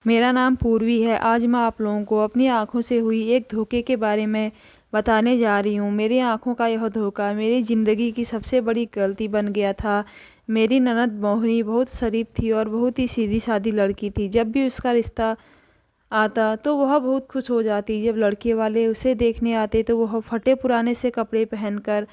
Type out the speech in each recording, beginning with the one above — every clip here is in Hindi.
मेरा नाम पूर्वी है। आज मैं आप लोगों को अपनी आँखों से हुई एक धोखे के बारे में बताने जा रही हूँ। मेरी आँखों का यह धोखा मेरी ज़िंदगी की सबसे बड़ी गलती बन गया था। मेरी ननद मोहिनी बहुत शरीफ थी और बहुत ही सीधी सादी लड़की थी। जब भी उसका रिश्ता आता तो वह बहुत खुश हो जाती। जब लड़के वाले उसे देखने आते तो वह फटे पुराने से कपड़े पहनकर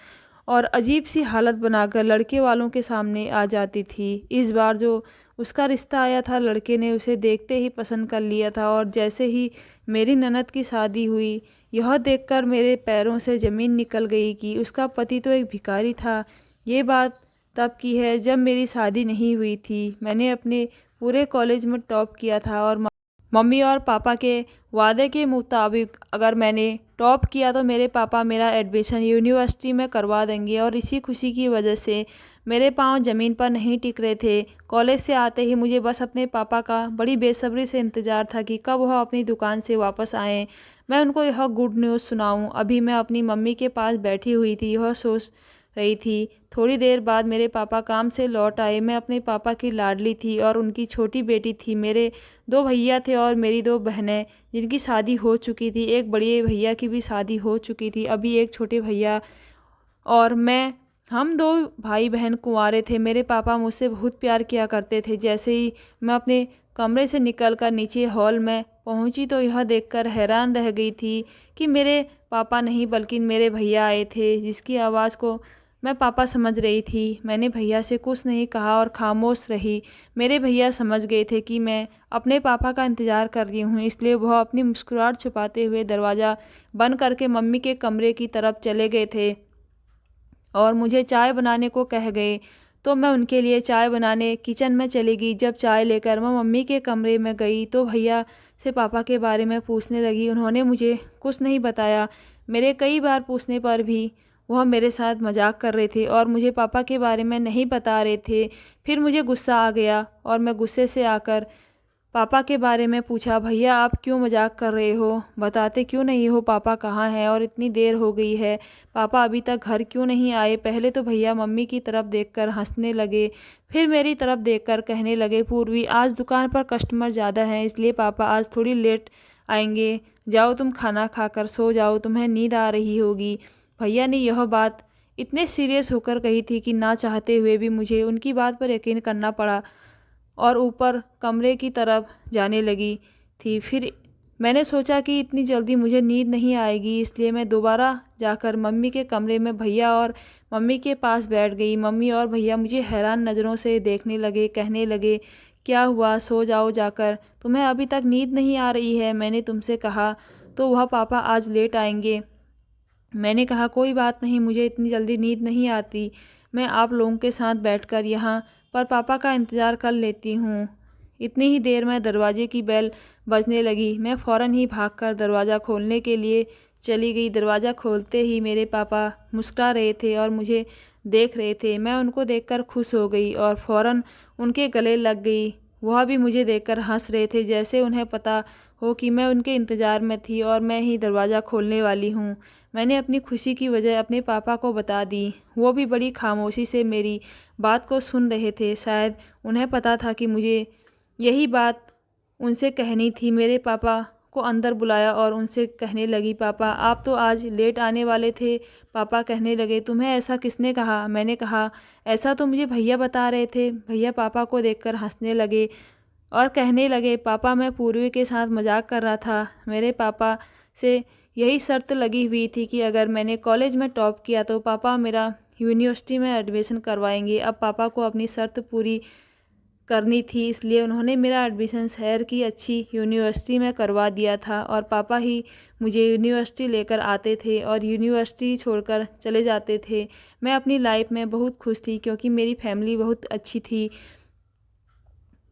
और अजीब सी हालत बनाकर लड़के वालों के सामने आ जाती थी। इस बार जो उसका रिश्ता आया था, लड़के ने उसे देखते ही पसंद कर लिया था और जैसे ही मेरी ननद की शादी हुई, यह देखकर मेरे पैरों से ज़मीन निकल गई कि उसका पति तो एक भिखारी था। ये बात तब की है जब मेरी शादी नहीं हुई थी। मैंने अपने पूरे कॉलेज में टॉप किया था और मम्मी और पापा के वादे के मुताबिक अगर मैंने टॉप किया तो मेरे पापा मेरा एडमिशन यूनिवर्सिटी में करवा देंगे और इसी खुशी की वजह से मेरे पाँव ज़मीन पर नहीं टिक रहे थे। कॉलेज से आते ही मुझे बस अपने पापा का बड़ी बेसब्री से इंतज़ार था कि कब वह अपनी दुकान से वापस आएँ, मैं उनको यह गुड न्यूज़ सुनाऊँ। अभी मैं अपनी मम्मी के पास बैठी हुई थी, यह सोच रही थी। थोड़ी देर बाद मेरे पापा काम से लौट आए। मैं अपने पापा की लाडली थी और उनकी छोटी बेटी थी। मेरे 2 भैया थे और मेरी 2 बहनें जिनकी शादी हो चुकी थी। एक बड़े भैया की भी शादी हो चुकी थी। अभी एक छोटे भैया और मैं, हम 2 भाई बहन कुंवारे थे। मेरे पापा मुझसे बहुत प्यार किया करते थे। जैसे ही मैं अपने कमरे से निकलकर नीचे हॉल में पहुंची तो यह देखकर हैरान रह गई थी कि मेरे पापा नहीं बल्कि मेरे भैया आए थे, जिसकी आवाज़ को मैं पापा समझ रही थी। मैंने भैया से कुछ नहीं कहा और खामोश रही। मेरे भैया समझ गए थे कि मैं अपने पापा का इंतज़ार कर रही हूँ, इसलिए वह अपनी मुस्कुराहट छुपाते हुए दरवाज़ा बंद करके मम्मी के कमरे की तरफ चले गए थे और मुझे चाय बनाने को कह गए। तो मैं उनके लिए चाय बनाने किचन में चली गई। जब चाय लेकर मैं मम्मी के कमरे में गई तो भैया से पापा के बारे में पूछने लगी। उन्होंने मुझे कुछ नहीं बताया। मेरे कई बार पूछने पर भी वह मेरे साथ मजाक कर रहे थे और मुझे पापा के बारे में नहीं बता रहे थे। फिर मुझे गुस्सा आ गया और मैं गुस्से से आकर पापा के बारे में पूछा, भैया आप क्यों मजाक कर रहे हो? बताते क्यों नहीं हो पापा कहाँ हैं और इतनी देर हो गई है, पापा अभी तक घर क्यों नहीं आए? पहले तो भैया मम्मी की तरफ देखकर हंसने लगे, फिर मेरी तरफ देखकर कहने लगे, पूर्वी आज दुकान पर कस्टमर ज़्यादा हैं इसलिए पापा आज थोड़ी लेट आएंगे। जाओ तुम खाना खाकर सो जाओ, तुम्हें नींद आ रही होगी। भैया ने यह बात इतने सीरियस होकर कही थी कि ना चाहते हुए भी मुझे उनकी बात पर यकीन करना पड़ा और ऊपर कमरे की तरफ जाने लगी थी। फिर मैंने सोचा कि इतनी जल्दी मुझे नींद नहीं आएगी, इसलिए मैं दोबारा जाकर मम्मी के कमरे में भैया और मम्मी के पास बैठ गई। मम्मी और भैया मुझे हैरान नज़रों से देखने लगे, कहने लगे, क्या हुआ, सो जाओ जाकर, तुम्हें अभी तक नींद नहीं आ रही है? मैंने तुमसे कहा तो वह पापा आज लेट आएंगे। मैंने कहा कोई बात नहीं, मुझे इतनी जल्दी नींद नहीं आती, मैं आप लोगों के साथ बैठकर यहाँ पर पापा का इंतज़ार कर लेती हूँ। इतनी ही देर में दरवाजे की बेल बजने लगी। मैं फ़ौरन ही भागकर दरवाज़ा खोलने के लिए चली गई। दरवाज़ा खोलते ही मेरे पापा मुस्कुरा रहे थे और मुझे देख रहे थे। मैं उनको देखकर खुश हो गई और फ़ौरन उनके गले लग गई। वह भी मुझे देखकर हंस रहे थे, जैसे उन्हें पता हो कि मैं उनके इंतज़ार में थी और मैं ही दरवाज़ा खोलने वाली हूँ। मैंने अपनी खुशी की वजह अपने पापा को बता दी। वो भी बड़ी खामोशी से मेरी बात को सुन रहे थे। शायद उन्हें पता था कि मुझे यही बात उनसे कहनी थी। मेरे पापा को अंदर बुलाया और उनसे कहने लगी, पापा आप तो आज लेट आने वाले थे। पापा कहने लगे, तुम्हें ऐसा किसने कहा? मैंने कहा ऐसा तो मुझे भैया बता रहे थे। भैया पापा को देखकर हंसने लगे और कहने लगे, पापा मैं पूर्वी के साथ मजाक कर रहा था। मेरे पापा से यही शर्त लगी हुई थी कि अगर मैंने कॉलेज में टॉप किया तो पापा मेरा यूनिवर्सिटी में एडमिशन करवाएंगे। अब पापा को अपनी शर्त पूरी करनी थी, इसलिए उन्होंने मेरा एडमिशन शहर की अच्छी यूनिवर्सिटी में करवा दिया था और पापा ही मुझे यूनिवर्सिटी लेकर आते थे और यूनिवर्सिटी छोड़कर चले जाते थे। मैं अपनी लाइफ में बहुत खुश थी क्योंकि मेरी फैमिली बहुत अच्छी थी।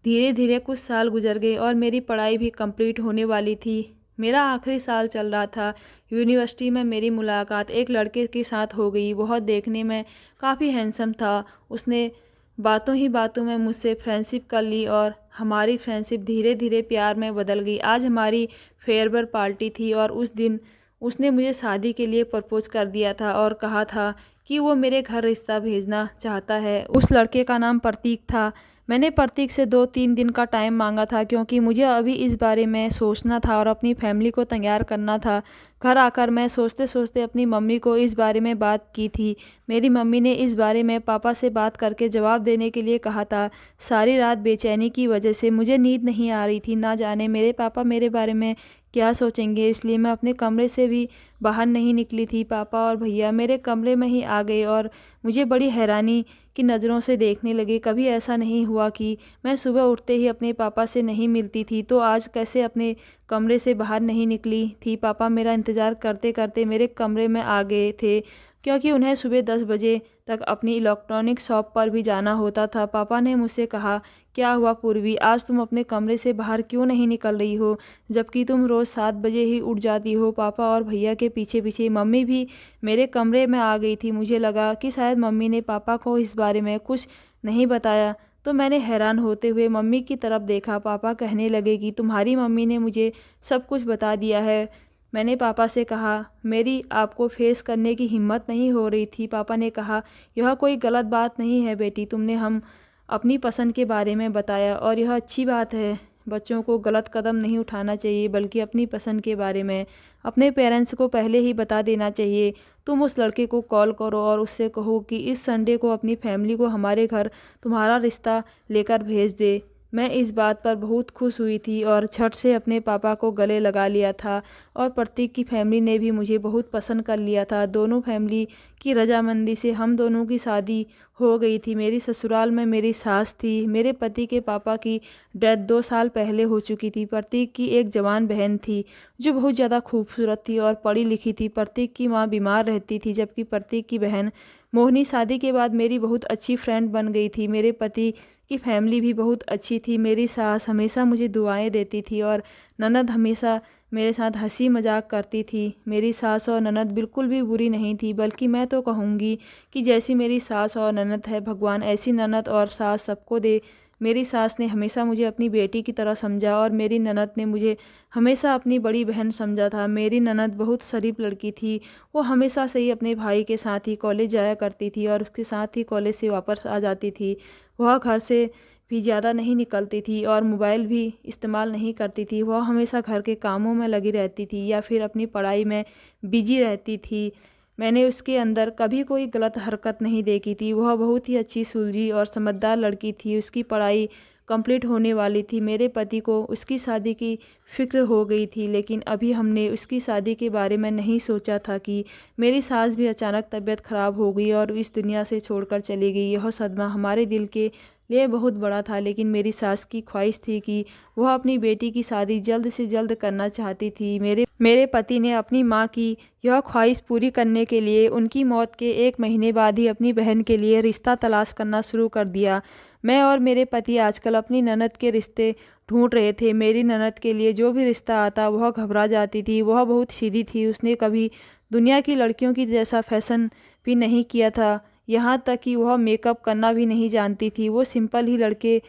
धीरे धीरे कुछ साल गुजर गए और मेरी पढ़ाई भी कंप्लीट होने वाली थी। मेरा आखिरी साल चल रहा था। यूनिवर्सिटी में मेरी मुलाकात एक लड़के के साथ हो गई। वह देखने में काफ़ी हैंडसम था। उसने बातों ही बातों में मुझसे फ्रेंडशिप कर ली और हमारी फ्रेंडशिप धीरे धीरे प्यार में बदल गई। आज हमारी फेयरवेल पार्टी थी और उस दिन उसने मुझे शादी के लिए प्रपोज कर दिया था और कहा था कि वो मेरे घर रिश्ता भेजना चाहता है। उस लड़के का नाम प्रतीक था। मैंने प्रतीक से 2-3 दिन का टाइम मांगा था क्योंकि मुझे अभी इस बारे में सोचना था और अपनी फैमिली को तैयार करना था। घर आकर मैं सोचते सोचते अपनी मम्मी को इस बारे में बात की थी। मेरी मम्मी ने इस बारे में पापा से बात करके जवाब देने के लिए कहा था। सारी रात बेचैनी की वजह से मुझे नींद नहीं आ रही थी। ना जाने मेरे पापा मेरे बारे में क्या सोचेंगे, इसलिए मैं अपने कमरे से भी बाहर नहीं निकली थी। पापा और भैया मेरे कमरे में ही आ गए और मुझे बड़ी हैरानी की नज़रों से देखने लगे। कभी ऐसा नहीं हुआ कि मैं सुबह उठते ही अपने पापा से नहीं मिलती थी, तो आज कैसे अपने कमरे से बाहर नहीं निकली थी। पापा मेरा इंतज़ार करते करते मेरे कमरे में आ गए थे क्योंकि उन्हें सुबह 10 बजे तक अपनी इलेक्ट्रॉनिक शॉप पर भी जाना होता था। पापा ने मुझसे कहा, क्या हुआ पूर्वी, आज तुम अपने कमरे से बाहर क्यों नहीं निकल रही हो, जबकि तुम रोज़ 7 बजे ही उठ जाती हो। पापा और भैया के पीछे पीछे मम्मी भी मेरे कमरे में आ गई थी। मुझे लगा कि शायद मम्मी ने पापा को इस बारे में कुछ नहीं बताया, तो मैंने हैरान होते हुए मम्मी की तरफ देखा। पापा कहने लगे कि तुम्हारी मम्मी ने मुझे सब कुछ बता दिया है। मैंने पापा से कहा, मेरी आपको फेस करने की हिम्मत नहीं हो रही थी। पापा ने कहा, यह कोई गलत बात नहीं है बेटी, तुमने हम अपनी पसंद के बारे में बताया और यह अच्छी बात है। बच्चों को गलत कदम नहीं उठाना चाहिए, बल्कि अपनी पसंद के बारे में अपने पेरेंट्स को पहले ही बता देना चाहिए। तुम उस लड़के को कॉल करो और उससे कहो कि इस संडे को अपनी फैमिली को हमारे घर तुम्हारा रिश्ता लेकर भेज दे। मैं इस बात पर बहुत खुश हुई थी और झट से अपने पापा को गले लगा लिया था और प्रतीक की फैमिली ने भी मुझे बहुत पसंद कर लिया था। दोनों फैमिली की रजामंदी से हम दोनों की शादी हो गई थी। मेरी ससुराल में मेरी सास थी। मेरे पति के पापा की डेथ 2 साल पहले हो चुकी थी। प्रतीक की एक जवान बहन थी जो बहुत ज़्यादा खूबसूरत थी और पढ़ी लिखी थी। प्रतीक की माँ बीमार रहती थी, जबकि प्रतीक की बहन मोहिनी शादी के बाद मेरी बहुत अच्छी फ्रेंड बन गई थी। मेरे पति की फैमिली भी बहुत अच्छी थी। मेरी सास हमेशा मुझे दुआएं देती थी और ननद हमेशा मेरे साथ हंसी मजाक करती थी। मेरी सास और ननद बिल्कुल भी बुरी नहीं थी, बल्कि मैं तो कहूँगी कि जैसी मेरी सास और ननद है, भगवान ऐसी ननद और सास सबको दे। मेरी सास ने हमेशा मुझे अपनी बेटी की तरह समझा और मेरी ननद ने मुझे हमेशा अपनी बड़ी बहन समझा था। मेरी ननद बहुत शरीफ लड़की थी। वो हमेशा से ही अपने भाई के साथ ही कॉलेज जाया करती थी और उसके साथ ही कॉलेज से वापस आ जाती थी। वह घर से भी ज़्यादा नहीं निकलती थी और मोबाइल भी इस्तेमाल नहीं करती थी। वह हमेशा घर के कामों में लगी रहती थी या फिर अपनी पढ़ाई में बिजी रहती थी। मैंने उसके अंदर कभी कोई गलत हरकत नहीं देखी थी। वह बहुत ही अच्छी सुलझी और समझदार लड़की थी। उसकी पढ़ाई कंप्लीट होने वाली थी। मेरे पति को उसकी शादी की फ़िक्र हो गई थी, लेकिन अभी हमने उसकी शादी के बारे में नहीं सोचा था कि मेरी सास भी अचानक तबीयत ख़राब हो गई और इस दुनिया से छोड़कर चली गई। यह सदमा हमारे दिल के लिए बहुत बड़ा था, लेकिन मेरी सास की ख्वाहिश थी कि वह अपनी बेटी की शादी जल्द से जल्द करना चाहती थी। मेरे पति ने अपनी माँ की यह ख्वाहिश पूरी करने के लिए उनकी मौत के 1 महीने बाद ही अपनी बहन के लिए रिश्ता तलाश करना शुरू कर दिया। मैं और मेरे पति आजकल अपनी ननद के रिश्ते ढूंढ रहे थे। मेरी ननद के लिए जो भी रिश्ता आता वह घबरा जाती थी। वह बहुत सीधी थी। उसने कभी दुनिया की लड़कियों की जैसा फैशन भी नहीं किया था, यहाँ तक कि वह मेकअप करना भी नहीं जानती थी। वो सिंपल ही लड़के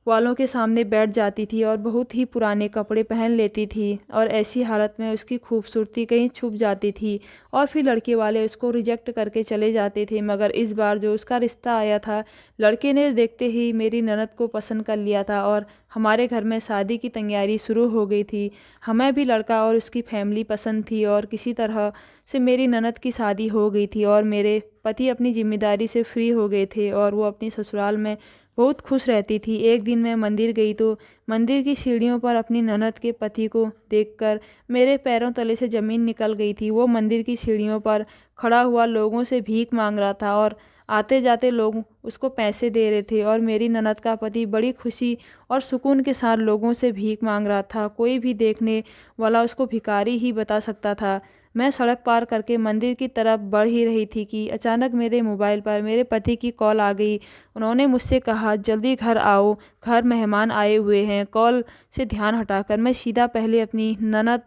वालों के सामने बैठ जाती थी और बहुत ही पुराने कपड़े पहन लेती थी और ऐसी हालत में उसकी खूबसूरती कहीं छुप जाती थी और फिर लड़के वाले उसको रिजेक्ट करके चले जाते थे। मगर इस बार जो उसका रिश्ता आया था, लड़के ने देखते ही मेरी ननद को पसंद कर लिया था और हमारे घर में शादी की तैयारी शुरू हो गई थी। हमें भी लड़का और उसकी फैमिली पसंद थी और किसी तरह से मेरी ननद की शादी हो गई थी और मेरे पति अपनी जिम्मेदारी से फ्री हो गए थे और वो अपनी ससुराल में बहुत खुश रहती थी। एक दिन मैं मंदिर गई तो मंदिर की सीढ़ियों पर अपनी ननद के पति को देखकर मेरे पैरों तले से ज़मीन निकल गई थी। वो मंदिर की सीढ़ियों पर खड़ा हुआ लोगों से भीख मांग रहा था और आते जाते लोग उसको पैसे दे रहे थे और मेरी ननद का पति बड़ी खुशी और सुकून के साथ लोगों से भीख मांग रहा था। कोई भी देखने वाला उसको भिखारी ही बता सकता था। मैं सड़क पार करके मंदिर की तरफ बढ़ ही रही थी कि अचानक मेरे मोबाइल पर मेरे पति की कॉल आ गई। उन्होंने मुझसे कहा, जल्दी घर आओ, घर मेहमान आए हुए हैं। कॉल से ध्यान हटाकर मैं सीधा पहले अपनी ननद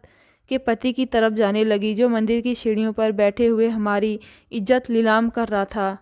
के पति की तरफ जाने लगी, जो मंदिर की सीढ़ियों पर बैठे हुए हमारी इज्जत नीलाम कर रहा था।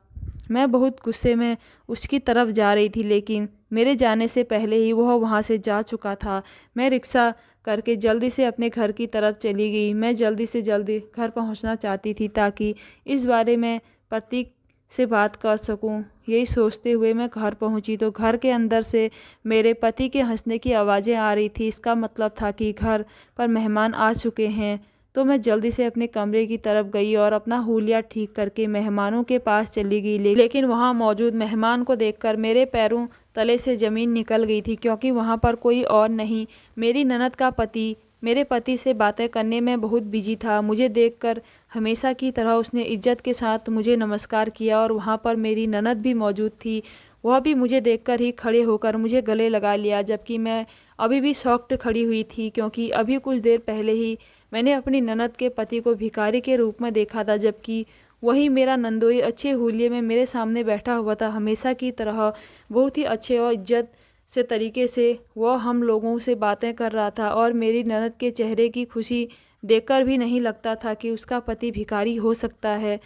मैं बहुत गुस्से में उसकी तरफ जा रही थी, लेकिन मेरे जाने से पहले ही वह वहाँ से जा चुका था। मैं रिक्शा करके जल्दी से अपने घर की तरफ चली गई। मैं जल्दी से जल्दी घर पहुँचना चाहती थी ताकि इस बारे में प्रतीक से बात कर सकूं। यही सोचते हुए मैं घर पहुंची तो घर के अंदर से मेरे पति के हंसने की आवाज़ें आ रही थी। इसका मतलब था कि घर पर मेहमान आ चुके हैं। तो मैं जल्दी से अपने कमरे की तरफ गई और अपना हुलिया ठीक करके मेहमानों के पास चली गई। लेकिन वहाँ मौजूद मेहमान को देखकर मेरे पैरों तले से ज़मीन निकल गई थी, क्योंकि वहाँ पर कोई और नहीं, मेरी ननद का पति मेरे पति से बातें करने में बहुत बिजी था। मुझे देखकर हमेशा की तरह उसने इज्जत के साथ मुझे नमस्कार किया और वहाँ पर मेरी ननद भी मौजूद थी। वह भी मुझे देखकर ही खड़े होकर मुझे गले लगा लिया, जबकि मैं अभी भी शॉक्ड खड़ी हुई थी, क्योंकि अभी कुछ देर पहले ही मैंने अपनी ननद के पति को भिखारी के रूप में देखा था, जबकि वही मेरा नंदोई अच्छे हुलिये में मेरे सामने बैठा हुआ था। हमेशा की तरह बहुत ही अच्छे और इज्जत से तरीके से वह हम लोगों से बातें कर रहा था और मेरी ननद के चेहरे की खुशी देखकर भी नहीं लगता था कि उसका पति भिखारी हो सकता है।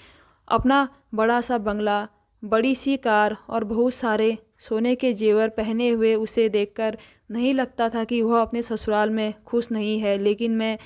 अपना बड़ा सा बंगला, बड़ी सी कार और बहुत सारे सोने के जेवर पहने हुए उसे देखकर नहीं लगता था कि वह अपने ससुराल में खुश नहीं है। लेकिन मैं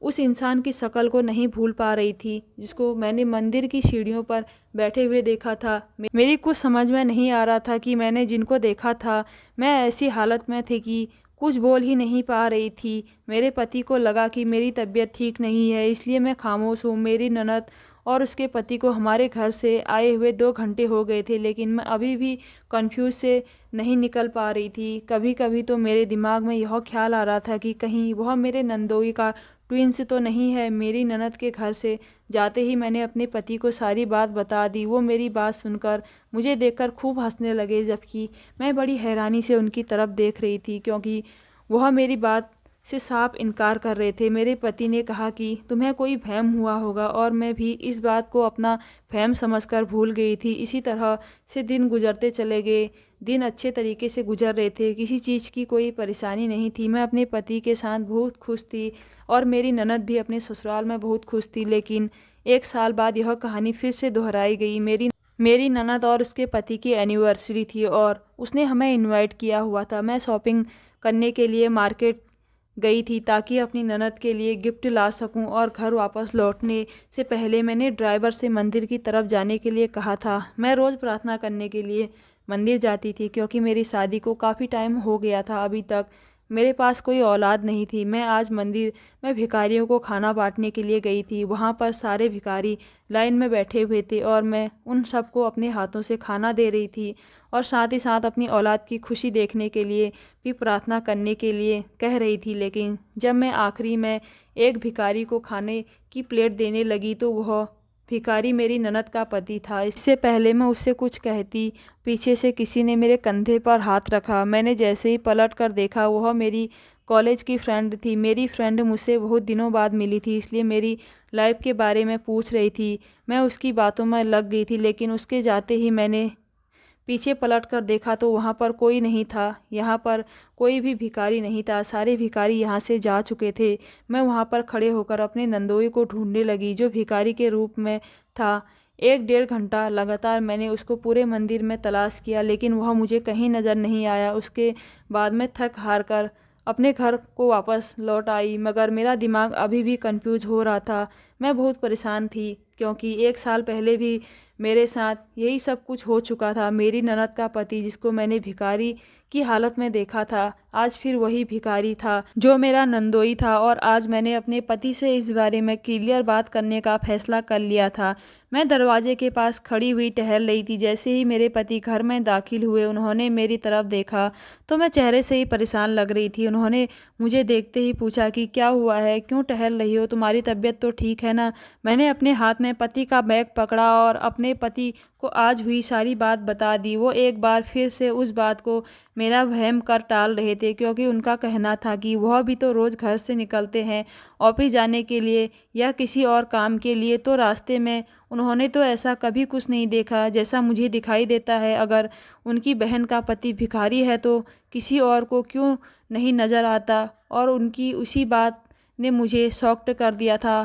उस इंसान की शक्ल को नहीं भूल पा रही थी जिसको मैंने मंदिर की सीढ़ियों पर बैठे हुए देखा था। मेरी कुछ समझ में नहीं आ रहा था कि मैंने जिनको देखा था, मैं ऐसी हालत में थी कि कुछ बोल ही नहीं पा रही थी। मेरे पति को लगा कि मेरी तबीयत ठीक नहीं है, इसलिए मैं खामोश हूँ। मेरी ननद और उसके पति को हमारे घर से आए हुए 2 घंटे हो गए थे, लेकिन मैं अभी भी कंफ्यूज से नहीं निकल पा रही थी। कभी कभी तो मेरे दिमाग में यह ख्याल आ रहा था कि कहीं वह मेरे नंदोई का ट्विंस तो नहीं है। मेरी ननद के घर से जाते ही मैंने अपने पति को सारी बात बता दी। वो मेरी बात सुनकर मुझे देखकर खूब हंसने लगे, जबकि मैं बड़ी हैरानी से उनकी तरफ देख रही थी, क्योंकि वह मेरी बात से साफ इनकार कर रहे थे। मेरे पति ने कहा कि तुम्हें कोई वहम हुआ होगा, और मैं भी इस बात को अपना वहम समझकर भूल गई थी। इसी तरह से दिन गुजरते चले गए। दिन अच्छे तरीके से गुजर रहे थे, किसी चीज़ की कोई परेशानी नहीं थी। मैं अपने पति के साथ बहुत खुश थी और मेरी ननद भी अपने ससुराल में बहुत खुश थी। लेकिन 1 साल बाद यह कहानी फिर से दोहराई गई। मेरी ननद और उसके पति की एनिवर्सरी थी और उसने हमें इनवाइट किया हुआ था। मैं शॉपिंग करने के लिए मार्केट गई थी ताकि अपनी ननद के लिए गिफ्ट ला सकूं, और घर वापस लौटने से पहले मैंने ड्राइवर से मंदिर की तरफ जाने के लिए कहा था। मैं रोज़ प्रार्थना करने के लिए मंदिर जाती थी, क्योंकि मेरी शादी को काफ़ी टाइम हो गया था। अभी तक मेरे पास कोई औलाद नहीं थी। मैं आज मंदिर में भिखारियों को खाना बांटने के लिए गई थी। वहाँ पर सारे भिखारी लाइन में बैठे हुए थे और मैं उन सबको अपने हाथों से खाना दे रही थी, और साथ ही साथ अपनी औलाद की खुशी देखने के लिए भी प्रार्थना करने के लिए कह रही थी। लेकिन जब मैं आखिरी में एक भिखारी को खाने की प्लेट देने लगी तो वह भिखारी मेरी ननद का पति था। इससे पहले मैं उससे कुछ कहती, पीछे से किसी ने मेरे कंधे पर हाथ रखा। मैंने जैसे ही पलट कर देखा, वह मेरी कॉलेज की फ्रेंड थी। मेरी फ्रेंड मुझसे बहुत दिनों बाद मिली थी, इसलिए मेरी लाइफ के बारे में पूछ रही थी। मैं उसकी बातों में लग गई थी, लेकिन उसके जाते ही मैंने पीछे पलट कर देखा तो वहाँ पर कोई नहीं था। यहाँ पर कोई भी भिखारी नहीं था, सारे भिखारी यहाँ से जा चुके थे। मैं वहाँ पर खड़े होकर अपने नंदोई को ढूंढने लगी, जो भिखारी के रूप में था। 1 डेढ़ घंटा लगातार मैंने उसको पूरे मंदिर में तलाश किया, लेकिन वह मुझे कहीं नज़र नहीं आया। उसके बाद मैं थक हार कर अपने घर को वापस लौट आई, मगर मेरा दिमाग अभी भी कंफ्यूज हो रहा था। मैं बहुत परेशान थी, क्योंकि 1 साल पहले भी मेरे साथ यही सब कुछ हो चुका था। मेरी ननद का पति, जिसको मैंने भिखारी की हालत में देखा था, आज फिर वही भिखारी था जो मेरा नंदोई था। और आज मैंने अपने पति से इस बारे में क्लियर बात करने का फैसला कर लिया था। मैं दरवाजे के पास खड़ी हुई टहल रही थी। जैसे ही मेरे पति घर में दाखिल हुए, उन्होंने मेरी तरफ देखा तो मैं चेहरे से ही परेशान लग रही थी। उन्होंने मुझे देखते ही पूछा कि क्या हुआ है, क्यों टहल रही हो, तुम्हारी तबीयत तो ठीक है ना। मैंने अपने हाथ में पति का बैग पकड़ा और अपने पति को आज हुई सारी बात बता दी। वो एक बार फिर से उस बात को मेरा वहम कर टाल रहे थे, क्योंकि उनका कहना था कि वह भी तो रोज़ घर से निकलते हैं ऑफिस जाने के लिए या किसी और काम के लिए, तो रास्ते में उन्होंने तो ऐसा कभी कुछ नहीं देखा जैसा मुझे दिखाई देता है। अगर उनकी बहन का पति भिखारी है तो किसी और को क्यों नहीं नज़र आता। और उनकी उसी बात ने मुझे शॉक्ड कर दिया था।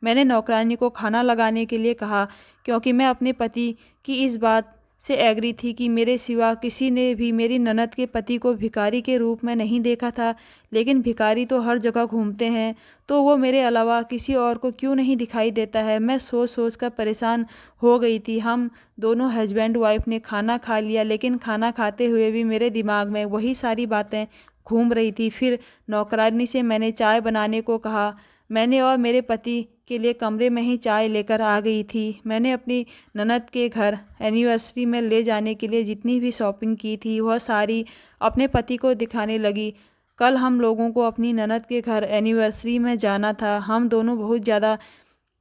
मैंने नौकरानी को खाना लगाने के लिए कहा, क्योंकि मैं अपने पति की इस बात से एग्री थी कि मेरे सिवा किसी ने भी मेरी ननद के पति को भिखारी के रूप में नहीं देखा था। लेकिन भिखारी तो हर जगह घूमते हैं, तो वो मेरे अलावा किसी और को क्यों नहीं दिखाई देता है। मैं सोच सोच कर परेशान हो गई थी। हम दोनों हस्बैंड वाइफ ने खाना खा लिया, लेकिन खाना खाते हुए भी मेरे दिमाग में वही सारी बातें घूम रही थी। फिर नौकरानी से मैंने चाय बनाने को कहा। मैंने और मेरे पति के लिए कमरे में ही चाय लेकर आ गई थी। मैंने अपनी ननद के घर एनिवर्सरी में ले जाने के लिए जितनी भी शॉपिंग की थी वह सारी अपने पति को दिखाने लगी। कल हम लोगों को अपनी ननद के घर एनिवर्सरी में जाना था। हम दोनों बहुत ज़्यादा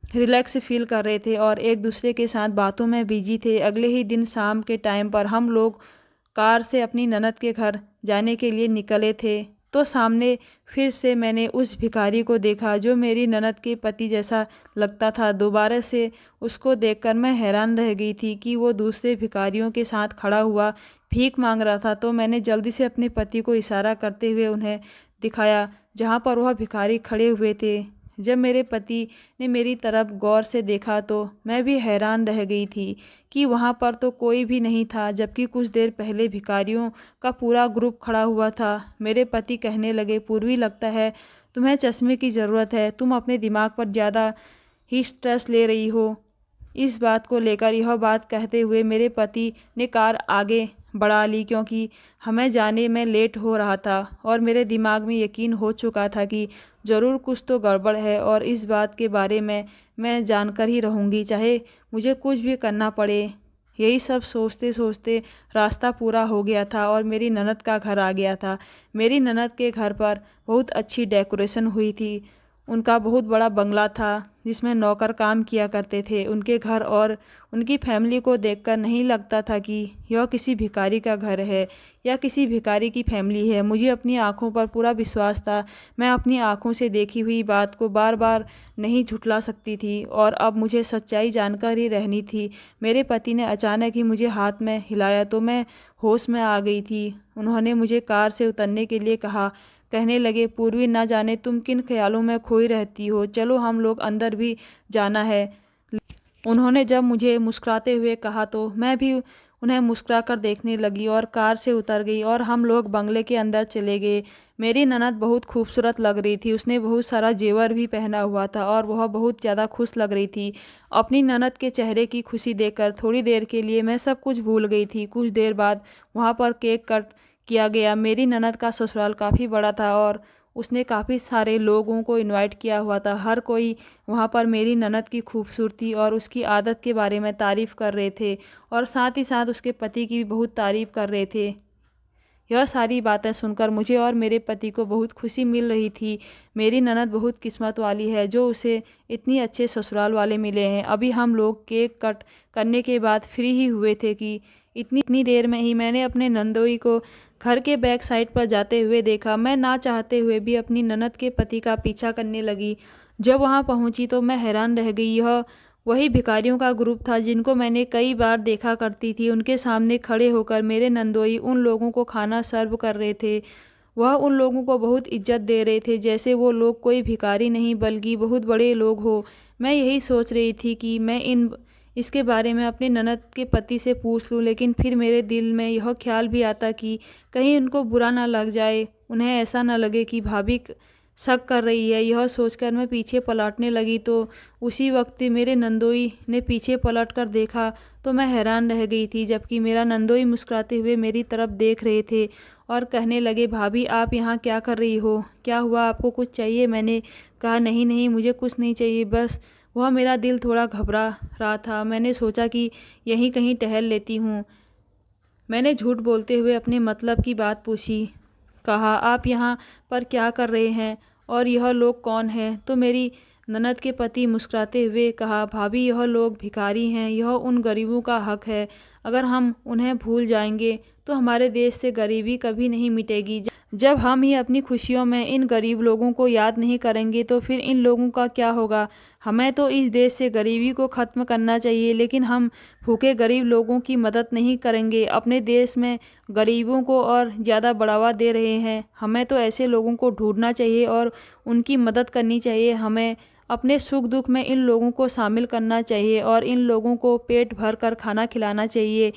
रिलैक्स फील कर रहे थे और एक दूसरे के साथ बातों में बिजी थे। अगले ही दिन शाम के टाइम पर हम लोग कार से अपनी ननद के घर जाने के लिए निकले थे, तो सामने फिर से मैंने उस भिखारी को देखा जो मेरी ननद के पति जैसा लगता था। दोबारा से उसको देखकर मैं हैरान रह गई थी कि वो दूसरे भिखारियों के साथ खड़ा हुआ भीख मांग रहा था। तो मैंने जल्दी से अपने पति को इशारा करते हुए उन्हें दिखाया जहाँ पर वह भिखारी खड़े हुए थे। जब मेरे पति ने मेरी तरफ गौर से देखा तो मैं भी हैरान रह गई थी कि वहाँ पर तो कोई भी नहीं था, जबकि कुछ देर पहले भिखारियों का पूरा ग्रुप खड़ा हुआ था। मेरे पति कहने लगे, पूर्वी लगता है तुम्हें चश्मे की ज़रूरत है, तुम अपने दिमाग पर ज़्यादा ही स्ट्रेस ले रही हो। इस बात को लेकर यह बात कहते हुए मेरे पति ने कार आगे बढ़ा ली, क्योंकि हमें जाने में लेट हो रहा था और मेरे दिमाग में यकीन हो चुका था कि ज़रूर कुछ तो गड़बड़ है और इस बात के बारे में मैं जानकर ही रहूँगी, चाहे मुझे कुछ भी करना पड़े। यही सब सोचते सोचते रास्ता पूरा हो गया था और मेरी ननद का घर आ गया था। मेरी ननद के घर पर बहुत अच्छी डेकोरेशन हुई थी। उनका बहुत बड़ा बंगला था जिसमें नौकर काम किया करते थे। उनके घर और उनकी फैमिली को देखकर नहीं लगता था कि यह किसी भिखारी का घर है या किसी भिखारी की फैमिली है। मुझे अपनी आंखों पर पूरा विश्वास था। मैं अपनी आंखों से देखी हुई बात को बार बार नहीं झुठला सकती थी और अब मुझे सच्चाई जानकर ही रहनी थी। मेरे पति ने अचानक ही मुझे हाथ में हिलाया तो मैं होश में आ गई थी। उन्होंने मुझे कार से उतरने के लिए कहा। कहने लगे, पूर्वी ना जाने तुम किन ख्यालों में खोई रहती हो, चलो हम लोग अंदर भी जाना है। उन्होंने जब मुझे मुस्कुराते हुए कहा तो मैं भी उन्हें मुस्कुराकर देखने लगी और कार से उतर गई और हम लोग बंगले के अंदर चले गए। मेरी ननद बहुत खूबसूरत लग रही थी। उसने बहुत सारा जेवर भी पहना हुआ था और वह बहुत ज़्यादा खुश लग रही थी। अपनी ननद के चेहरे की खुशी देखकर थोड़ी देर के लिए मैं सब कुछ भूल गई थी। कुछ देर बाद वहाँ पर केक कट किया गया। मेरी ननद का ससुराल काफ़ी बड़ा था और उसने काफ़ी सारे लोगों को इनवाइट किया हुआ था। हर कोई वहाँ पर मेरी ननद की खूबसूरती और उसकी आदत के बारे में तारीफ़ कर रहे थे और साथ ही साथ उसके पति की भी बहुत तारीफ़ कर रहे थे। यह सारी बातें सुनकर मुझे और मेरे पति को बहुत खुशी मिल रही थी। मेरी ननद बहुत किस्मत वाली है जो उसे इतनी अच्छे ससुराल वाले मिले हैं। अभी हम लोग केक कट करने के बाद फ्री ही हुए थे कि इतनी देर में ही मैंने अपने नंदोई को घर के बैक साइड पर जाते हुए देखा। मैं ना चाहते हुए भी अपनी ननद के पति का पीछा करने लगी। जब वहाँ पहुँची तो मैं हैरान रह गई। यह वही भिखारियों का ग्रुप था जिनको मैंने कई बार देखा करती थी। उनके सामने खड़े होकर मेरे नंदोई उन लोगों को खाना सर्व कर रहे थे। वह उन लोगों को बहुत इज्जत दे रहे थे, जैसे वो लोग कोई भिखारी नहीं बल्कि बहुत बड़े लोग हो। मैं यही सोच रही थी कि मैं इसके बारे में अपने ननद के पति से पूछ लूं, लेकिन फिर मेरे दिल में यह ख्याल भी आता कि कहीं उनको बुरा ना लग जाए, उन्हें ऐसा ना लगे कि भाभी शक कर रही है। यह सोचकर मैं पीछे पलटने लगी तो उसी वक्त मेरे नंदोई ने पीछे पलट कर देखा तो मैं हैरान रह गई थी, जबकि मेरा नंदोई मुस्कुराते हुए मेरी तरफ देख रहे थे और कहने लगे, भाभी आप यहाँ क्या कर रही हो, क्या हुआ, आपको कुछ चाहिए? मैंने कहा नहीं नहीं मुझे कुछ नहीं चाहिए, बस वह मेरा दिल थोड़ा घबरा रहा था। मैंने सोचा कि यहीं कहीं टहल लेती हूँ। मैंने झूठ बोलते हुए अपने मतलब की बात पूछी। कहा आप यहाँ पर क्या कर रहे हैं और यह लोग कौन हैं? तो मेरी ननद के पति मुस्कुराते हुए कहा, भाभी यह लोग भिखारी हैं, यह उन गरीबों का हक है। अगर हम उन्हें भूल जाएंगे तो हमारे देश से गरीबी कभी नहीं मिटेगी। जब हम ही अपनी खुशियों में इन गरीब लोगों को याद नहीं करेंगे तो फिर इन लोगों का क्या होगा। हमें तो इस देश से गरीबी को ख़त्म करना चाहिए, लेकिन हम भूखे गरीब लोगों की मदद नहीं करेंगे। अपने देश में गरीबों को और ज़्यादा बढ़ावा दे रहे हैं। हमें तो ऐसे लोगों को ढूंढना चाहिए और उनकी मदद करनी चाहिए। हमें अपने सुख दुख में इन लोगों को शामिल करना चाहिए और इन लोगों को पेट भर कर खाना खिलाना चाहिए।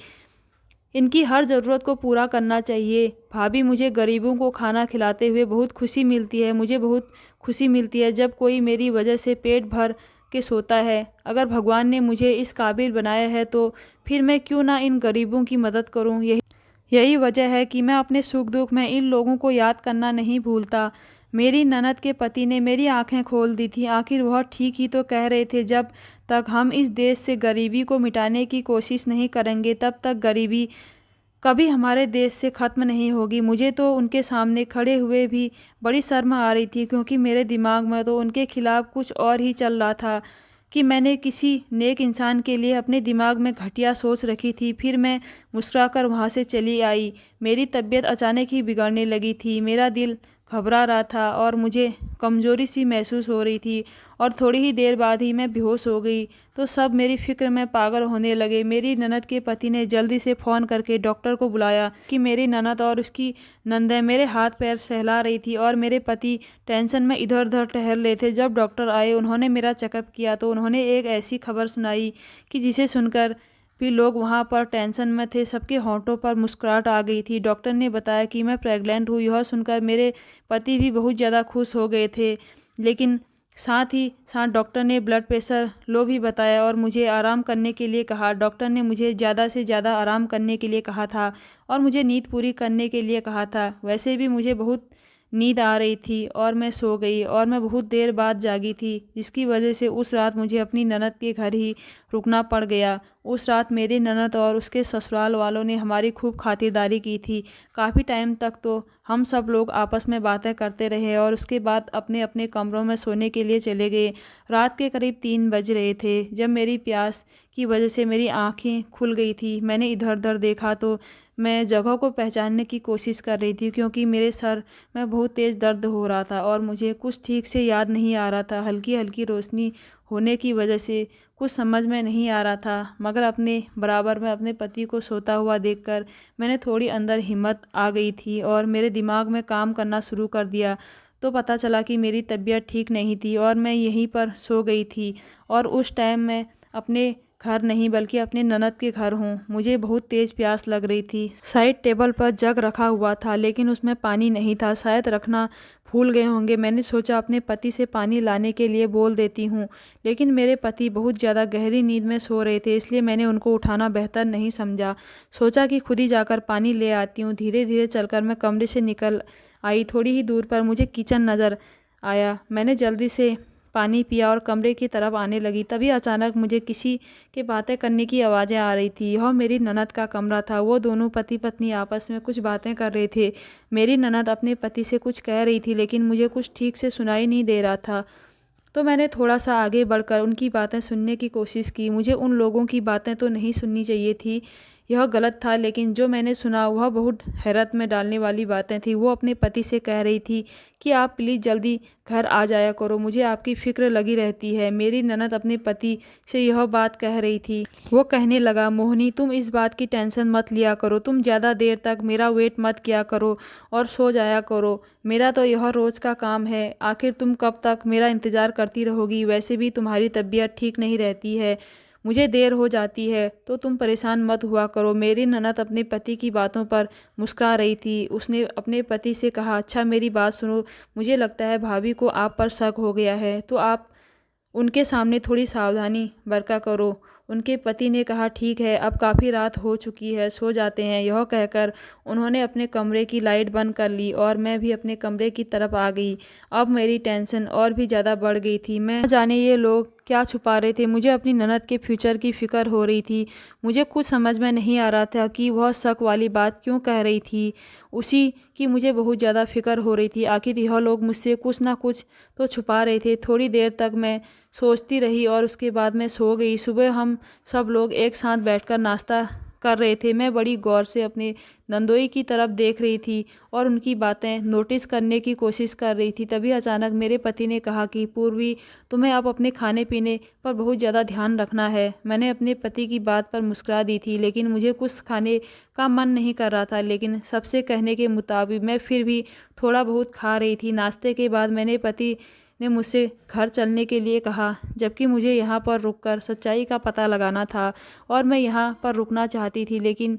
इनकी हर ज़रूरत को पूरा करना चाहिए। भाभी, मुझे गरीबों को खाना खिलाते हुए बहुत खुशी मिलती है। मुझे बहुत खुशी मिलती है जब कोई मेरी वजह से पेट भर के सोता है। अगर भगवान ने मुझे इस काबिल बनाया है तो फिर मैं क्यों ना इन गरीबों की मदद करूं। यही वजह है कि मैं अपने सुख दुख में इन लोगों को याद करना नहीं भूलता। मेरी ननद के पति ने मेरी आंखें खोल दी थी। आखिर वह ठीक ही तो कह रहे थे, जब तक हम इस देश से गरीबी को मिटाने की कोशिश नहीं करेंगे तब तक गरीबी कभी हमारे देश से ख़त्म नहीं होगी। मुझे तो उनके सामने खड़े हुए भी बड़ी शर्म आ रही थी, क्योंकि मेरे दिमाग में तो उनके खिलाफ़ कुछ और ही चल रहा था कि मैंने किसी नेक इंसान के लिए अपने दिमाग में घटिया सोच रखी थी। फिर मैं मुस्कुराकर वहाँ से चली आई। मेरी तबीयत अचानक ही बिगड़ने लगी थी। मेरा दिल घबरा रहा था और मुझे कमज़ोरी सी महसूस हो रही थी, और थोड़ी ही देर बाद ही मैं बेहोश हो गई। तो सब मेरी फिक्र में पागल होने लगे। मेरी ननद के पति ने जल्दी से फ़ोन करके डॉक्टर को बुलाया कि मेरी ननद और उसकी नंदें मेरे हाथ पैर सहला रही थी और मेरे पति टेंशन में इधर उधर टहल रहे थे। जब डॉक्टर आए, उन्होंने मेरा चेकअप किया तो उन्होंने एक ऐसी खबर सुनाई कि जिसे सुनकर भी लोग वहाँ पर टेंशन में थे, सबके होंठों पर मुस्कुराहट आ गई थी। डॉक्टर ने बताया कि मैं प्रेग्नेंट हूँ। यह सुनकर मेरे पति भी बहुत ज़्यादा खुश हो गए थे, लेकिन साथ ही साथ डॉक्टर ने ब्लड प्रेशर लो भी बताया और मुझे आराम करने के लिए कहा। डॉक्टर ने मुझे ज़्यादा से ज़्यादा आराम करने के लिए कहा था और मुझे नींद पूरी करने के लिए कहा था। वैसे भी मुझे बहुत नींद आ रही थी और मैं सो गई, और मैं बहुत देर बाद जागी थी, जिसकी वजह से उस रात मुझे अपनी ननद के घर ही रुकना पड़ गया। उस रात मेरे ननद और उसके ससुराल वालों ने हमारी खूब खातिरदारी की थी। काफ़ी टाइम तक तो हम सब लोग आपस में बातें करते रहे और उसके बाद अपने अपने कमरों में सोने के लिए चले गए। रात के करीब 3 बज रहे थे जब मेरी प्यास की वजह से मेरी आंखें खुल गई थी। मैंने इधर उधर देखा तो मैं जगह को पहचानने की कोशिश कर रही थी, क्योंकि मेरे सर में बहुत तेज़ दर्द हो रहा था और मुझे कुछ ठीक से याद नहीं आ रहा था। हल्की हल्की रोशनी होने की वजह से कुछ समझ में नहीं आ रहा था, मगर अपने बराबर में अपने पति को सोता हुआ देखकर मैंने थोड़ी अंदर हिम्मत आ गई थी और मेरे दिमाग में काम करना शुरू कर दिया। तो पता चला कि मेरी तबीयत ठीक नहीं थी और मैं यहीं पर सो गई थी, और उस टाइम मैं अपने घर नहीं बल्कि अपने ननद के घर हूँ। मुझे बहुत तेज़ प्यास लग रही थी। साइड टेबल पर जग रखा हुआ था, लेकिन उसमें पानी नहीं था। शायद रखना भूल गए होंगे। मैंने सोचा अपने पति से पानी लाने के लिए बोल देती हूँ, लेकिन मेरे पति बहुत ज़्यादा गहरी नींद में सो रहे थे, इसलिए मैंने उनको उठाना बेहतर नहीं समझा। सोचा कि खुद ही जाकर पानी ले आती हूँ। धीरे धीरे चलकर मैं कमरे से निकल आई। थोड़ी ही दूर पर मुझे किचन नज़र आया। मैंने जल्दी से पानी पिया और कमरे की तरफ आने लगी। तभी अचानक मुझे किसी के बातें करने की आवाज़ें आ रही थी। यह मेरी ननद का कमरा था। वो दोनों पति पत्नी आपस में कुछ बातें कर रहे थे। मेरी ननद अपने पति से कुछ कह रही थी, लेकिन मुझे कुछ ठीक से सुनाई नहीं दे रहा था। तो मैंने थोड़ा सा आगे बढ़कर उनकी बातें सुनने की कोशिश की। मुझे उन लोगों की बातें तो नहीं सुननी चाहिए थी, यह गलत था, लेकिन जो मैंने सुना वह बहुत हैरत में डालने वाली बातें थी। वो अपने पति से कह रही थी कि आप प्लीज़ जल्दी घर आ जाया करो, मुझे आपकी फ़िक्र लगी रहती है। मेरी ननद अपने पति से यह बात कह रही थी। वो कहने लगा, मोहिनी तुम इस बात की टेंशन मत लिया करो, तुम ज़्यादा देर तक मेरा वेट मत किया करो और सो जाया करो। मेरा तो यह रोज़ का काम है। आखिर तुम कब तक मेरा इंतज़ार करती रहोगी? वैसे भी तुम्हारी तबीयत ठीक नहीं रहती है, मुझे देर हो जाती है, तो तुम परेशान मत हुआ करो। मेरी ननद अपने पति की बातों पर मुस्कुरा रही थी। उसने अपने पति से कहा, अच्छा मेरी बात सुनो, मुझे लगता है भाभी को आप पर शक हो गया है, तो आप उनके सामने थोड़ी सावधानी बरता करो। उनके पति ने कहा, ठीक है, अब काफ़ी रात हो चुकी है, सो जाते हैं। यह कहकर उन्होंने अपने कमरे की लाइट बंद कर ली और मैं भी अपने कमरे की तरफ आ गई। अब मेरी टेंशन और भी ज़्यादा बढ़ गई थी। मैं जाने ये लोग क्या छुपा रहे थे। मुझे अपनी ननद के फ्यूचर की फ़िक्र हो रही थी। मुझे कुछ समझ में नहीं आ रहा था कि वह शक वाली बात क्यों कह रही थी। उसी की मुझे बहुत ज़्यादा फ़िक्र हो रही थी। आखिर यह लोग मुझसे कुछ ना कुछ तो छुपा रहे थे। थोड़ी देर तक मैं सोचती रही और उसके बाद मैं सो गई। सुबह हम सब लोग एक साथ बैठकर नाश्ता कर रहे थे। मैं बड़ी गौर से अपने नंदोई की तरफ देख रही थी और उनकी बातें नोटिस करने की कोशिश कर रही थी। तभी अचानक मेरे पति ने कहा कि पूर्वी, तुम्हें अब अपने खाने पीने पर बहुत ज़्यादा ध्यान रखना है। मैंने अपने पति की बात पर मुस्कुरा दी थी, लेकिन मुझे कुछ खाने का मन नहीं कर रहा था। लेकिन सबसे कहने के मुताबिक मैं फिर भी थोड़ा बहुत खा रही थी। नाश्ते के बाद मेरे पति ने मुझसे घर चलने के लिए कहा, जबकि मुझे यहाँ पर रुककर सच्चाई का पता लगाना था और मैं यहाँ पर रुकना चाहती थी, लेकिन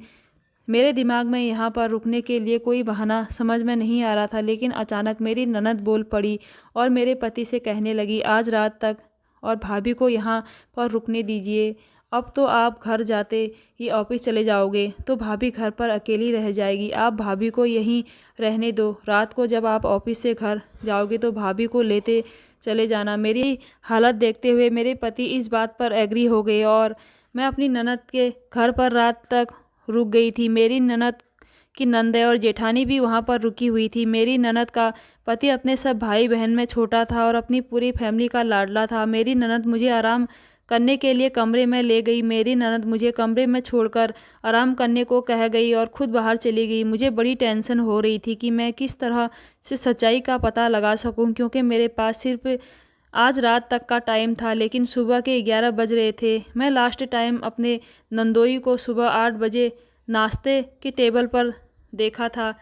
मेरे दिमाग में यहाँ पर रुकने के लिए कोई बहाना समझ में नहीं आ रहा था, लेकिन अचानक मेरी ननद बोल पड़ी और मेरे पति से कहने लगी, आज रात तक और भाभी को यहाँ पर रुकने दीजिए। अब तो आप घर जाते ही ऑफिस चले जाओगे तो भाभी घर पर अकेली रह जाएगी। आप भाभी को यहीं रहने दो। रात को जब आप ऑफिस से घर जाओगे तो भाभी को लेते चले जाना। मेरी हालत देखते हुए मेरे पति इस बात पर एग्री हो गए और मैं अपनी ननद के घर पर रात तक रुक गई थी। मेरी ननद की नंदे और जेठानी भी वहाँ पर रुकी हुई थी। मेरी ननद का पति अपने सब भाई बहन में छोटा था और अपनी पूरी फैमिली का लाडला था। मेरी ननद मुझे आराम करने के लिए कमरे में ले गई। मेरी ननद मुझे कमरे में छोड़कर आराम करने को कह गई और खुद बाहर चली गई। मुझे बड़ी टेंशन हो रही थी कि मैं किस तरह से सच्चाई का पता लगा सकूं, क्योंकि मेरे पास सिर्फ आज रात तक का टाइम था, लेकिन सुबह के 11 बज रहे थे। मैं लास्ट टाइम अपने नंदोई को सुबह 8 बजे नाश्ते के टेबल पर देखा था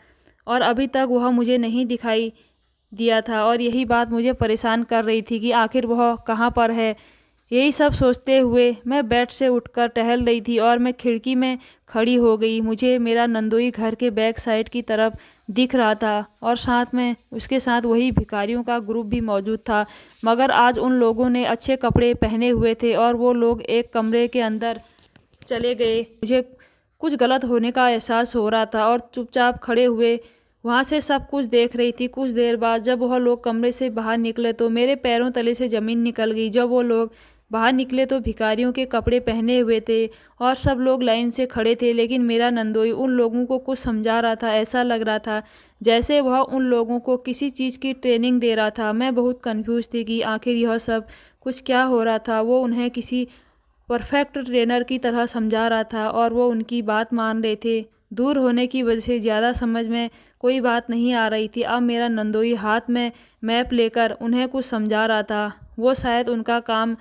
और अभी तक वह मुझे नहीं दिखाई दिया था और यही बात मुझे परेशान कर रही थी कि आखिर वह कहाँ पर है। यही सब सोचते हुए मैं बेड से उठकर टहल रही थी और मैं खिड़की में खड़ी हो गई। मुझे मेरा नंदोई घर के बैक साइड की तरफ दिख रहा था और साथ में उसके साथ वही भिखारियों का ग्रुप भी मौजूद था, मगर आज उन लोगों ने अच्छे कपड़े पहने हुए थे और वो लोग एक कमरे के अंदर चले गए। मुझे कुछ गलत होने का एहसास हो रहा था और चुपचाप खड़े हुए वहाँ से सब कुछ देख रही थी। कुछ देर बाद जब वह लोग कमरे से बाहर निकले तो मेरे पैरों तले से ज़मीन निकल गई। जब वो लोग बाहर निकले तो भिखारियों के कपड़े पहने हुए थे और सब लोग लाइन से खड़े थे, लेकिन मेरा नंदोई उन लोगों को कुछ समझा रहा था। ऐसा लग रहा था जैसे वह उन लोगों को किसी चीज़ की ट्रेनिंग दे रहा था। मैं बहुत कंफ्यूज थी कि आखिर यह सब कुछ क्या हो रहा था। वो उन्हें किसी परफेक्ट ट्रेनर की तरह समझा रहा था और वो उनकी बात मान रहे थे। दूर होने की वजह से ज़्यादा समझ में कोई बात नहीं आ रही थी। अब मेरा नंदोई हाथ में मैप लेकर उन्हें कुछ समझा रहा था। वो शायद उनका काम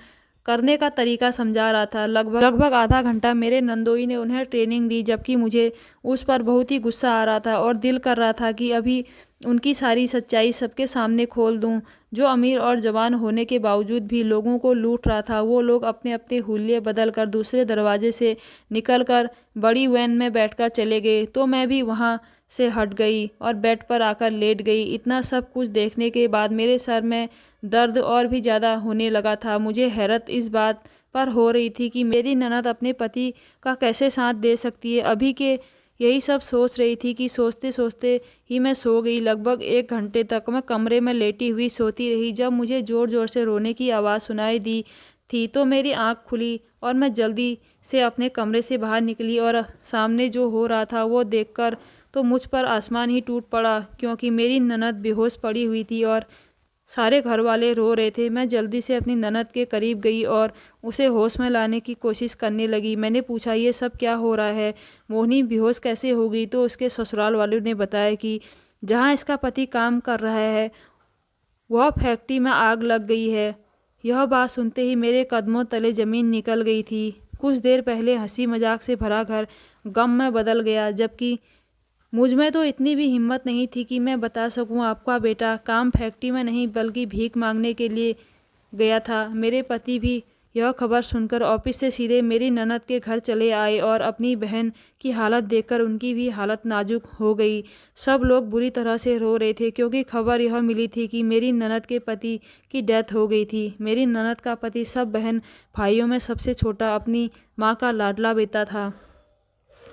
करने का तरीका समझा रहा था। लगभग आधा घंटा मेरे नंदोई ने उन्हें ट्रेनिंग दी, जबकि मुझे उस पर बहुत ही गुस्सा आ रहा था और दिल कर रहा था कि अभी उनकी सारी सच्चाई सबके सामने खोल दूं। जो अमीर और जवान होने के बावजूद भी लोगों को लूट रहा था, वो लोग अपने अपने हुलिये बदल कर दूसरे दरवाजे से निकलकर बड़ी वैन में बैठकर चले गए। तो मैं भी वहाँ से हट गई और बेड पर आकर लेट गई। इतना सब कुछ देखने के बाद मेरे सर में दर्द और भी ज़्यादा होने लगा था। मुझे हैरत इस बात पर हो रही थी कि मेरी ननद अपने पति का कैसे साथ दे सकती है। अभी के यही सब सोच रही थी कि सोचते सोचते ही मैं सो गई। लगभग 1 घंटे तक मैं कमरे में लेटी हुई सोती रही। जब मुझे ज़ोर ज़ोर से रोने की आवाज़ सुनाई दी थी तो मेरी आँख खुली और मैं जल्दी से अपने कमरे से बाहर निकली और सामने जो हो रहा था वो देखकर तो मुझ पर आसमान ही टूट पड़ा, क्योंकि मेरी ननद बेहोश पड़ी हुई थी और सारे घर वाले रो रहे थे। मैं जल्दी से अपनी ननद के करीब गई और उसे होश में लाने की कोशिश करने लगी। मैंने पूछा, ये सब क्या हो रहा है? मोहिनी बेहोश कैसे हो गई? तो उसके ससुराल वालों ने बताया कि जहाँ इसका पति काम कर रहा है वह फैक्ट्री में आग लग गई है। यह बात सुनते ही मेरे कदमों तले ज़मीन निकल गई थी। कुछ देर पहले हंसी मजाक से भरा घर गम में बदल गया, जबकि मुझ में तो इतनी भी हिम्मत नहीं थी कि मैं बता सकूं आपका बेटा काम फैक्ट्री में नहीं बल्कि भीख मांगने के लिए गया था। मेरे पति भी यह खबर सुनकर ऑफिस से सीधे मेरी ननद के घर चले आए और अपनी बहन की हालत देखकर उनकी भी हालत नाजुक हो गई। सब लोग बुरी तरह से रो रहे थे क्योंकि खबर यह मिली थी कि मेरी ननद के पति की डेथ हो गई थी। मेरी ननद का पति सब बहन भाइयों में सबसे छोटा, अपनी माँ का लाडला बेटा था।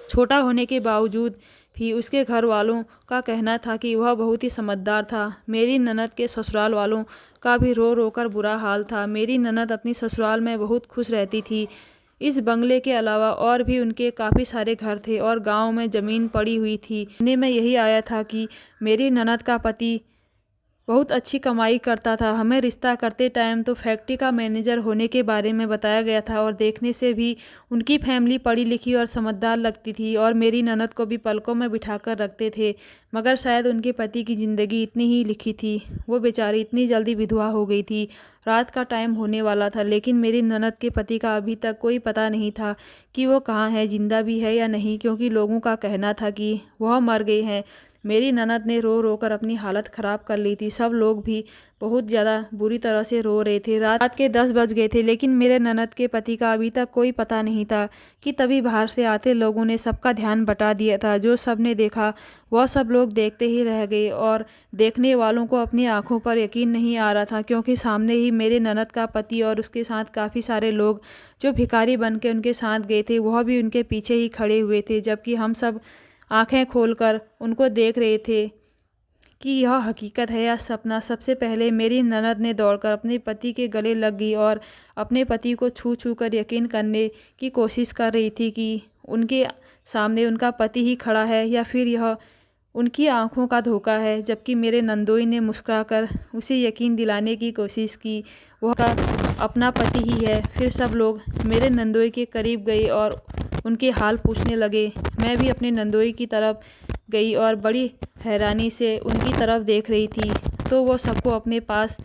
छोटा होने के बावजूद भी उसके घर वालों का कहना था कि वह बहुत ही समझदार था। मेरी ननद के ससुराल वालों का भी रो रो कर बुरा हाल था। मेरी ननद अपनी ससुराल में बहुत खुश रहती थी। इस बंगले के अलावा और भी उनके काफ़ी सारे घर थे और गांव में ज़मीन पड़ी हुई थी। सुनने में यही आया था कि मेरी ननद का पति बहुत अच्छी कमाई करता था। हमें रिश्ता करते टाइम तो फैक्ट्री का मैनेजर होने के बारे में बताया गया था और देखने से भी उनकी फैमिली पढ़ी लिखी और समझदार लगती थी और मेरी ननद को भी पलकों में बिठाकर रखते थे। मगर शायद उनके पति की ज़िंदगी इतनी ही लिखी थी। वो बेचारी इतनी जल्दी विधवा हो गई थी। रात का टाइम होने वाला था, लेकिन मेरी ननद के पति का अभी तक कोई पता नहीं था कि वो कहाँ है, जिंदा भी है या नहीं, क्योंकि लोगों का कहना था कि वह मर गए हैं। मेरी ननद ने रो रो कर अपनी हालत ख़राब कर ली थी। सब लोग भी बहुत ज़्यादा बुरी तरह से रो रहे थे। रात के 10 बज गए थे, लेकिन मेरे ननद के पति का अभी तक कोई पता नहीं था कि तभी बाहर से आते लोगों ने सबका ध्यान बटा दिया था। जो सब ने देखा वह सब लोग देखते ही रह गए और देखने वालों को अपनी आंखों पर यकीन नहीं आ रहा था, क्योंकि सामने ही मेरे ननद का पति और उसके साथ काफ़ी सारे लोग जो भिखारी बन के उनके साथ गए थे वह भी उनके पीछे ही खड़े हुए थे, जबकि हम सब आंखें खोलकर उनको देख रहे थे कि यह हकीकत है या सपना। सबसे पहले मेरी ननद ने दौड़कर अपने पति के गले लग गई और अपने पति को छू छू कर यकीन करने की कोशिश कर रही थी कि उनके सामने उनका पति ही खड़ा है या फिर यह उनकी आंखों का धोखा है। जबकि मेरे नंदोई ने मुस्कुराकर उसे यकीन दिलाने की कोशिश की वह का अपना पति ही है। फिर सब लोग मेरे नंदोई के करीब गए और उनके हाल पूछने लगे। मैं भी अपने नंदोई की तरफ गई और बड़ी हैरानी से उनकी तरफ देख रही थी। तो वो सबको अपने पास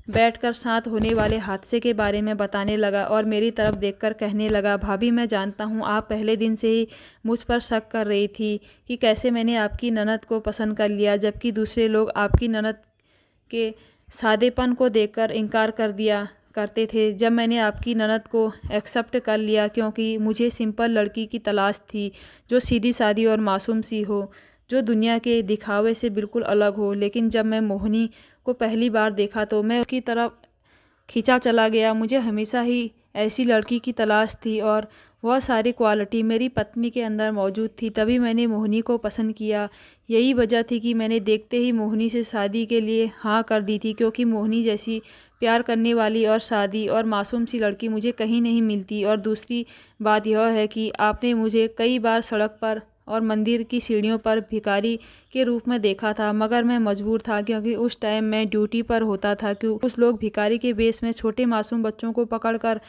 बैठकर साथ होने वाले हादसे के बारे में बताने लगा और मेरी तरफ देखकर कहने लगा, भाभी मैं जानता हूँ आप पहले दिन से ही मुझ पर शक कर रही थी कि कैसे मैंने आपकी ननद को पसंद कर लिया, जबकि दूसरे लोग आपकी ननद के सादेपन को देखकर इनकार कर दिया करते थे। जब मैंने आपकी ननद को एक्सेप्ट कर लिया, क्योंकि मुझे सिंपल लड़की की तलाश थी जो सीधी सादी और मासूम सी हो, जो दुनिया के दिखावे से बिल्कुल अलग हो। लेकिन जब मैं मोहिनी को पहली बार देखा तो मैं उसकी तरफ खींचा चला गया। मुझे हमेशा ही ऐसी लड़की की तलाश थी और वह सारी क्वालिटी मेरी पत्नी के अंदर मौजूद थी। तभी मैंने मोहिनी को पसंद किया। यही वजह थी कि मैंने देखते ही मोहिनी से शादी के लिए हाँ कर दी थी, क्योंकि मोहिनी जैसी प्यार करने वाली और शादी और मासूम सी लड़की मुझे कहीं नहीं मिलती। और दूसरी बात यह है कि आपने मुझे कई बार सड़क पर और मंदिर की सीढ़ियों पर भिखारी के रूप में देखा था, मगर मैं मजबूर था, क्योंकि उस टाइम मैं ड्यूटी पर होता था। क्योंकि कुछ लोग भिखारी के वेश में छोटे मासूम बच्चों को पकड़ कर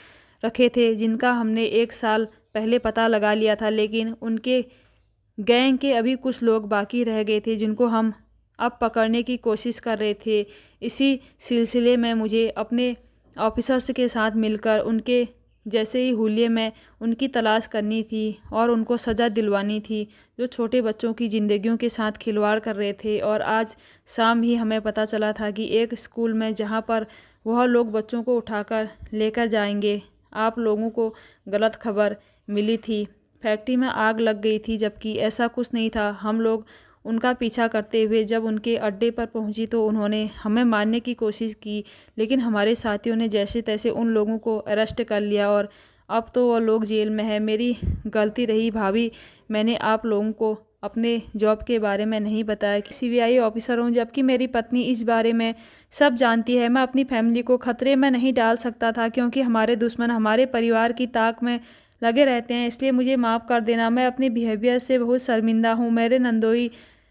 रखे थे, जिनका हमने 1 साल पहले पता लगा लिया था। लेकिन उनके गैंग के अभी कुछ लोग बाकी रह गए थे, जिनको हम अब पकड़ने की कोशिश कर रहे थे। इसी सिलसिले में मुझे अपने ऑफिसर्स के साथ मिलकर उनके जैसे ही हुलिये में उनकी तलाश करनी थी और उनको सज़ा दिलवानी थी, जो छोटे बच्चों की ज़िंदगियों के साथ खिलवाड़ कर रहे थे। और आज शाम ही हमें पता चला था कि एक स्कूल में जहां पर वह लोग बच्चों को उठाकर लेकर जाएंगे, आप लोगों को गलत खबर मिली थी। फैक्ट्री में आग लग गई थी, जबकि ऐसा कुछ नहीं था। हम लोग उनका पीछा करते हुए जब उनके अड्डे पर पहुंची तो उन्होंने हमें मारने की कोशिश की, लेकिन हमारे साथियों ने जैसे तैसे उन लोगों को अरेस्ट कर लिया और अब तो वो लोग जेल में है। मेरी गलती रही भाभी, मैंने आप लोगों को अपने जॉब के बारे में नहीं बताया कि सीबीआई ऑफिसर हूँ, जबकि मेरी पत्नी इस बारे में सब जानती है। मैं अपनी फैमिली को खतरे में नहीं डाल सकता था, क्योंकि हमारे दुश्मन हमारे परिवार की ताक में लगे रहते हैं। इसलिए मुझे माफ़ कर देना, मैं अपने बिहेवियर से बहुत शर्मिंदा हूँ। मेरे नंदोई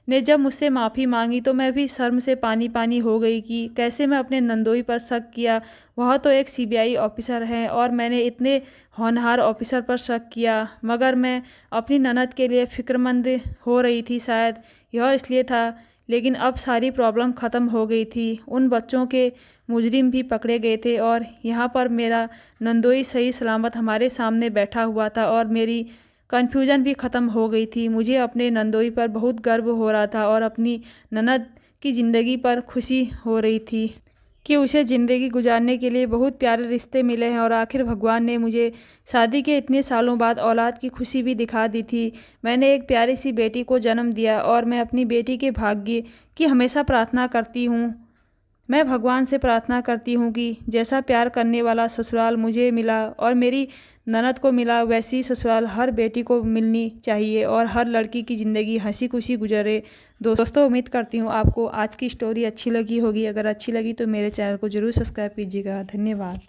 ने जब मुझसे माफ़ी मांगी तो मैं भी शर्म से पानी पानी हो गई कि कैसे मैं अपने नंदोई पर शक किया। वह तो एक सीबीआई ऑफिसर हैं और मैंने इतने होनहार ऑफिसर पर शक किया, मगर मैं अपनी ननद के लिए फ़िक्रमंद हो रही थी, शायद यह इसलिए था। लेकिन अब सारी प्रॉब्लम ख़त्म हो गई थी। उन बच्चों के मुजरिम भी पकड़े गए थे और यहाँ पर मेरा नंदोई सही सलामत हमारे सामने बैठा हुआ था और मेरी कन्फ्यूजन भी ख़त्म हो गई थी। मुझे अपने नंदोई पर बहुत गर्व हो रहा था और अपनी ननद की ज़िंदगी पर खुशी हो रही थी कि उसे ज़िंदगी गुजारने के लिए बहुत प्यारे रिश्ते मिले हैं। और आखिर भगवान ने मुझे शादी के इतने सालों बाद औलाद की खुशी भी दिखा दी थी। मैंने एक प्यारी सी बेटी को जन्म दिया और मैं अपनी बेटी के भाग्य की हमेशा प्रार्थना करती हूँ। मैं भगवान से प्रार्थना करती हूँ कि जैसा प्यार करने वाला ससुराल मुझे मिला और मेरी ननद को मिला, वैसी ससुराल हर बेटी को मिलनी चाहिए और हर लड़की की ज़िंदगी हंसी खुशी गुजरे। दोस्तों, उम्मीद करती हूँ आपको आज की स्टोरी अच्छी लगी होगी। अगर अच्छी लगी तो मेरे चैनल को ज़रूर सब्सक्राइब कीजिएगा। धन्यवाद।